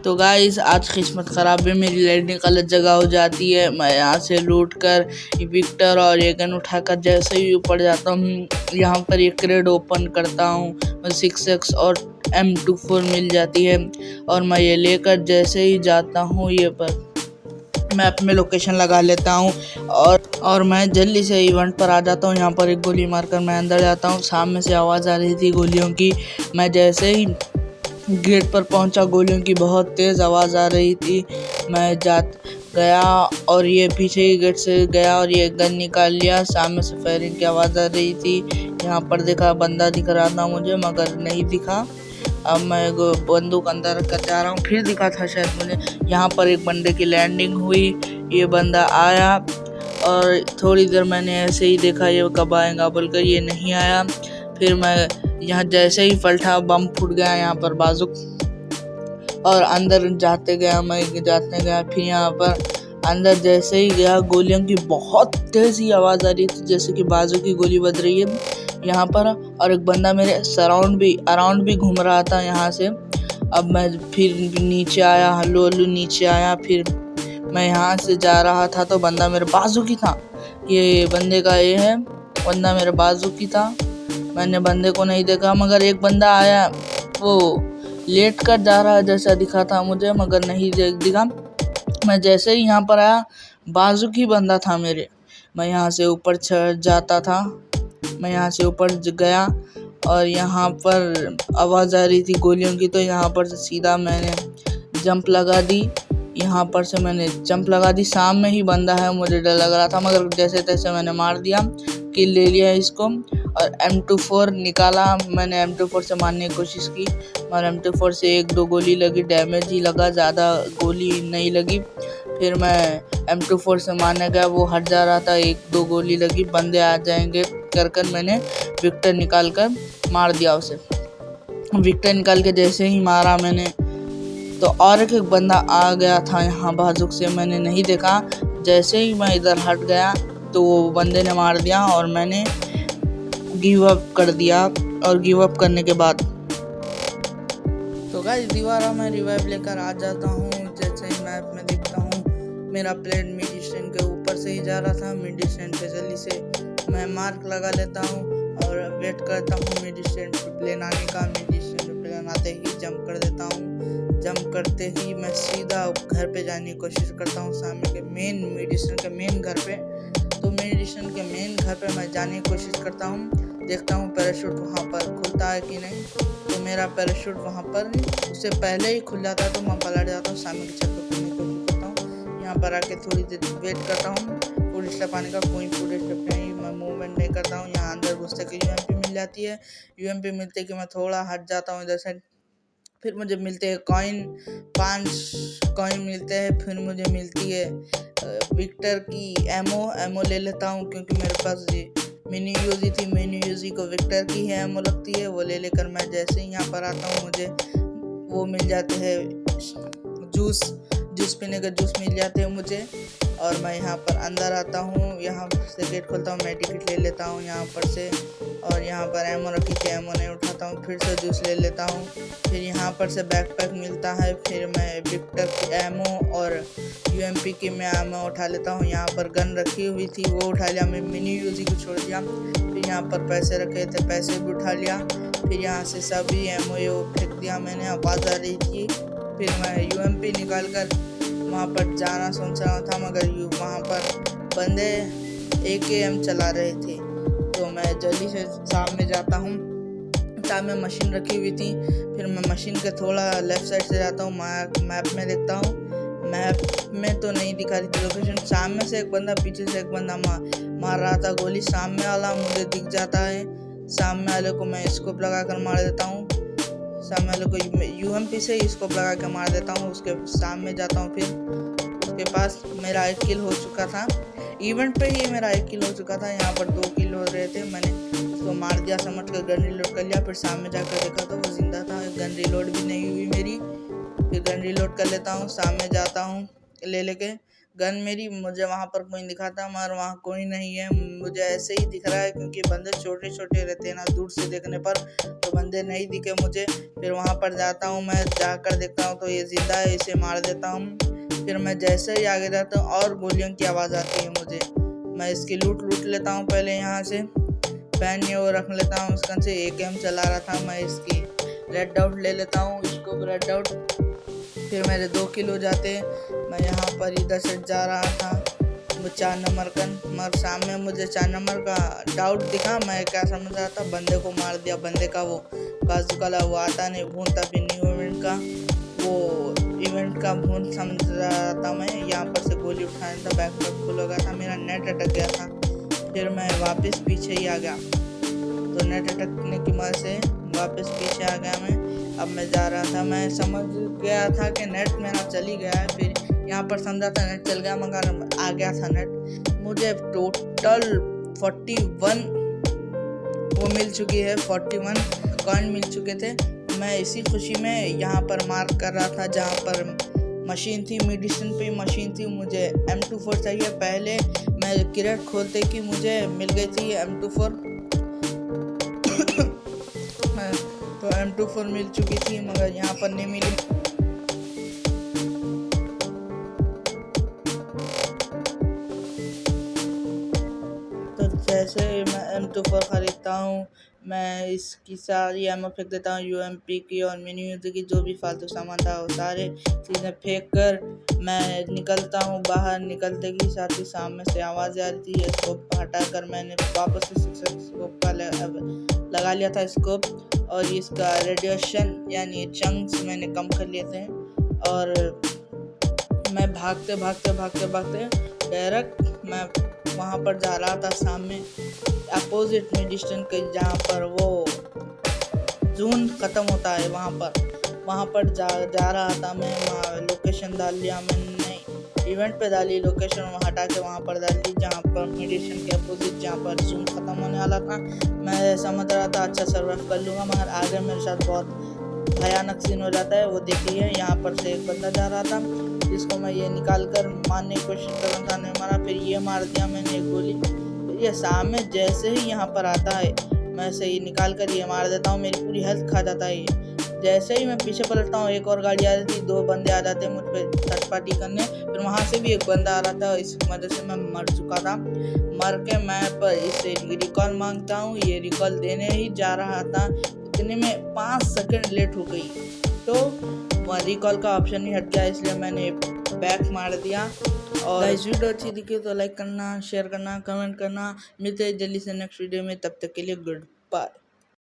तो गाइस आज किस्मत ख़राब है, मेरी लैंडिंग गलत जगह हो जाती है। मैं यहाँ से लूट कर विक्टर और ये गन उठाकर जैसे ही ऊपर जाता हूँ, यहाँ पर एक क्रेड ओपन करता हूँ, 6x और M24 मिल जाती है और मैं ये लेकर जैसे ही जाता हूँ ये पर मैप में लोकेशन लगा लेता हूँ और मैं जल्दी से इवेंट पर आ जाता हूँ। यहाँ पर एक गोली मारकर मैं अंदर जाता हूँ। सामने से आवाज़ आ रही थी गोलियों की। मैं जैसे ही गेट पर पहुंचा, गोलियों की बहुत तेज़ आवाज़ आ रही थी। मैं गया और ये पीछे ही गेट से गया और ये गन निकाल लिया। सामने से फायरिंग की आवाज़ आ रही थी। यहाँ पर देखा बंदा दिख रहा था मुझे, मगर नहीं दिखा। अब मैं बंदूक अंदर रख कर जा रहा हूँ, फिर दिखा था शायद मुझे। यहाँ पर एक बंदे की लैंडिंग हुई, ये बंदा आया और थोड़ी देर मैंने ऐसे ही देखा ये कब आएगा बोलकर, ये नहीं आया। फिर मैं यहाँ जैसे ही पलटा, बम फूट गया यहाँ पर बाजुक और अंदर जाते गया। फिर यहाँ पर अंदर जैसे ही गया, गोलियों की बहुत तेज़ी आवाज़ आ रही थी, जैसे कि बाजू की गोली बज रही है यहाँ पर। और एक बंदा मेरे अराउंड भी घूम रहा था यहाँ से। अब मैं फिर नीचे आया, हल्लू नीचे आया। फिर मैं यहाँ से जा रहा था तो बंदा मेरे बाजू की था। ये बंदे का ये है, बंदा मेरे बाजू की था। मैंने बंदे को नहीं देखा, मगर एक बंदा आया, वो लेट कर जा रहा है जैसा दिखा था मुझे, मगर नहीं दिखा। मैं जैसे ही यहाँ पर आया, बाजू की बंदा था मेरे। मैं यहाँ से ऊपर चढ़ जाता था। मैं यहाँ से ऊपर गया और यहाँ पर आवाज़ आ रही थी गोलियों की, तो यहाँ पर से सीधा मैंने जंप लगा दी। यहाँ पर से मैंने जंप लगा दी। सामने ही बंदा है, मुझे डर लग रहा था, मगर जैसे तैसे मैंने मार दिया, किल ले लिया इसको और M24 निकाला। मैंने M24 से मारने की कोशिश की और M24 से 1-2 गोली लगी, डैमेज ही लगा, ज़्यादा गोली नहीं लगी। फिर मैं M24 से मारने गया, वो हट जा रहा था, 1-2 गोली लगी, बंदे आ जाएंगे कर मैंने विक्टर निकाल कर मार दिया उसे। विक्टर निकाल के जैसे ही मारा मैंने, तो और एक बंदा आ गया था यहाँ बाजुक से, मैंने नहीं देखा। जैसे ही मैं इधर हट गया तो वो बंदे ने मार दिया और मैंने गिव अप कर दिया। और गिव अप करने के बाद तो गाइस दोबारा मैं रिवाइव लेकर आ जाता हूँ। जैसे ही मैप में देखता हूँ, मेरा प्लेन मिड स्टैंड के ऊपर से ही जा रहा था। मिड स्टैंड पे जल्दी से मैं मार्क लगा लेता हूँ और वेट करता हूँ मिड स्टैंड पे प्लेन आने का। मिड स्टैंड पे प्लेन आते ही जंप कर देता हूँ। जंप करते ही मैं सीधा घर पे जाने की कोशिश करता हूँ, सामने के मिड स्टैंड के मेन घर पे। तो मिड स्टैंड के मेन घर पे मैं जाने की कोशिश करता हूँ। देखता हूँ पैराशूट वहाँ पर खुलता है कि नहीं। तो मेरा पैराशूट वहाँ पर उससे पहले ही खुल जाता है, तो मैं पलट जाता हूँ, सामने की छत पर खुलने की कोशिश करता हूँ। यहाँ पर आके थोड़ी देर वेट करता हूँ, फुल स्टेप आने का। कोई फुल स्टेप नहीं, मैं मूवमेंट नहीं करता हूँ। यहाँ अंदर घुसते कि UMP मिल जाती है। UMP मिलते कि मैं थोड़ा हट जाता हूँ इधर से। फिर मुझे मिलते हैं कॉइन, 5 कॉइन मिलते हैं। फिर मुझे मिलती है विक्टर की एमओ ले लेता हूँ, क्योंकि मेरे पास मिनी यूजी थी। मिनी यूजी को विक्टर की है एमओ लगती है, वो ले लेकर मैं जैसे ही यहाँ पर आता हूँ, मुझे वो मिल जाते हैं जूस पीने का जूस मिल जाते हैं मुझे। और मैं यहाँ पर अंदर आता हूँ, यहाँ से गेट खोलता हूँ, मेडिकेट ले लेता हूँ यहाँ पर से। और यहाँ पर एमओ रखी थी, एमओ नहीं उठाता हूँ, फिर से जूस ले लेता हूँ। फिर यहाँ पर से बैकपैक मिलता है, फिर मैं विक्टर की एमओ और UMP की मैं एमओ उठा लेता हूँ। यहाँ पर गन रखी हुई थी, वो उठा लिया। मैं मिनी यूजी को छोड़ दिया। फिर यहाँ पर पैसे रखे थे, पैसे भी उठा लिया। फिर यहाँ से सभी एमओ फेंक दिया मैंने, आवाज़ आ रही थी। फिर मैं UMP निकाल कर वहाँ पर जाना सोच रहा था, मगर वहाँ पर बंदे AKM चला रहे थे। तो मैं जल्दी से सामने जाता हूँ, सामने मशीन रखी हुई थी। फिर मैं मशीन के थोड़ा लेफ्ट साइड से जाता हूँ, मैप में देखता हूँ। मैप में तो नहीं दिखा रही थी लोकेशन। सामने से एक बंदा, पीछे से एक बंदा मार रहा था गोली। सामने वाला मुझे दिख जाता है, सामने वाले को मैं स्कोप लगा कर मार देता हूँ। सामने वाले को UMP से ही स्कोप लगा कर मार देता हूँ। उसके सामने जाता हूँ, फिर उसके पास मेरा 1 किल हो चुका था। इवेंट पे ही मेरा 1 किल हो चुका था। यहाँ पर 2 किल हो रहे थे, मैंने उसको मार दिया समझ कर, गन रिलोड कर लिया। फिर सामने जाकर देखा तो वो जिंदा था, गन रिलोड भी नहीं हुई मेरी। फिर गन रिलोड कर लेता हूँ, सामने जाता हूँ लेके गन मेरी। मुझे वहाँ पर कोई दिखाता, मगर वहाँ कोई नहीं है। मुझे ऐसे ही दिख रहा है, क्योंकि बंदे छोटे छोटे रहते हैं ना, दूर से देखने पर तो बंदे नहीं दिखे मुझे। फिर वहाँ पर जाता हूँ, मैं जाकर देखता हूँ तो ये जिंदा है, इसे मार देता हूँ। फिर मैं जैसे ही आगे जाता हूँ और गोलियों की आवाज़ आती है मुझे। मैं इसकी लूट लेता हूँ पहले यहाँ से। पैन ये वो रख लेता हूँ, उसका से AK चला रहा था मैं। इसकी रेड डॉट ले लेता हूँ, इसको रेड डॉट। फिर मेरे 2 किल हो जाते। मैं यहाँ पर इधर से जा रहा था, वो 4 नंबर का मर सामने मुझे 4 नंबर का डाउट दिखा। मैं क्या समझ रहा था, बंदे को मार दिया। बंदे का वो बाजूकाला वो आता नहीं, भून था फिर न्यू इवेंट का, वो इवेंट का भून समझ रहा था मैं। यहाँ पर से गोली उठाने था, बैकपैक फुल हो गया था, मेरा नेट अटक गया था। फिर मैं वापस पीछे ही आ गया, तो नेट अटकने की वजह से वापस पीछे आ गया मैं। अब मैं जा रहा था, मैं समझ गया था कि नेट मेरा चली गया है। फिर यहाँ पर समझा था नेट चल गया, मगर आ गया था नेट। मुझे टोटल 41 वो मिल चुकी है, 41 कॉइन मिल चुके थे। मैं इसी खुशी में यहाँ पर मार्क कर रहा था जहाँ पर मशीन थी, मेडिसिन पे मशीन थी। मुझे M24 चाहिए। पहले मैं क्रेट खोलते कि मुझे मिल गई थी M24 तो M24 मिल चुकी थी, मगर यहाँ पर नहीं मिली। तो जैसे मैं M24 खरीदता हूँ, मैं इसकी सारी एमओ फेंक देता हूँ, UMP की और मिनी यूज की जो भी फालतू सामान था वो सारे चीज़ें फेंक कर मैं निकलता हूँ बाहर। निकलते के साथ ही सामने से आवाज़ आ रही थी। स्कोप हटा कर मैंने वापस से स्कोप का लगा लिया था स्कोप, और इसका रेडिएशन यानी चंक्स मैंने कम कर लिए थे। और मैं भागते डायरेक्ट मैं वहाँ पर जा रहा था, सामने अपोजिट में डिस्टेंस के जहाँ पर वो जून ख़त्म होता है वहाँ पर जा रहा था मैं। वहाँ लोकेशन डाल लिया मैंने, इवेंट पे डाली लोकेशन, वहाँ हटा के वहाँ पर डाल दी जहाँ पर मेडिसिन के अपोजिट जहाँ पर जून ख़त्म होने वाला था। मैं समझ रहा था अच्छा सर्वाइव कर लूँगा, मगर आगे मेरे साथ बहुत भयानक सीन हो जाता है। वो देखिए यहाँ पर से एक बंदा जा रहा था, जिसको मैं ये निकाल कर मारने की कोशिश कर रहा था, नहीं मारा। फिर ये मार दिया मैंने एक गोली। फिर ये सामने जैसे ही यहाँ पर आता है, मैं से ये निकाल कर ये मार देता हूँ, मेरी पूरी हेल्थ खा जाता है ये। जैसे ही मैं पीछे पलटता हूँ, एक और गाड़ी आ रही थी, 2 बंदे आ जाते हैं मुझ पर थर्ड पार्टी करने। फिर वहाँ से भी एक बंदा आ रहा था, इस वजह से मैं मर चुका था। मर के मैं पर इससे रिकॉल मांगता हूँ। ये रिकॉल देने ही जा रहा था, इतने में 5 सेकंड लेट हो गई, तो रिकॉल का ऑप्शन ही हट गया, इसलिए मैंने बैक मार दिया। और इस वीडियो अच्छी दिखी तो लाइक करना, शेयर करना, कमेंट करना। मिलते हैं जल्दी से नेक्स्ट वीडियो में, तब तक के लिए गुड बाय।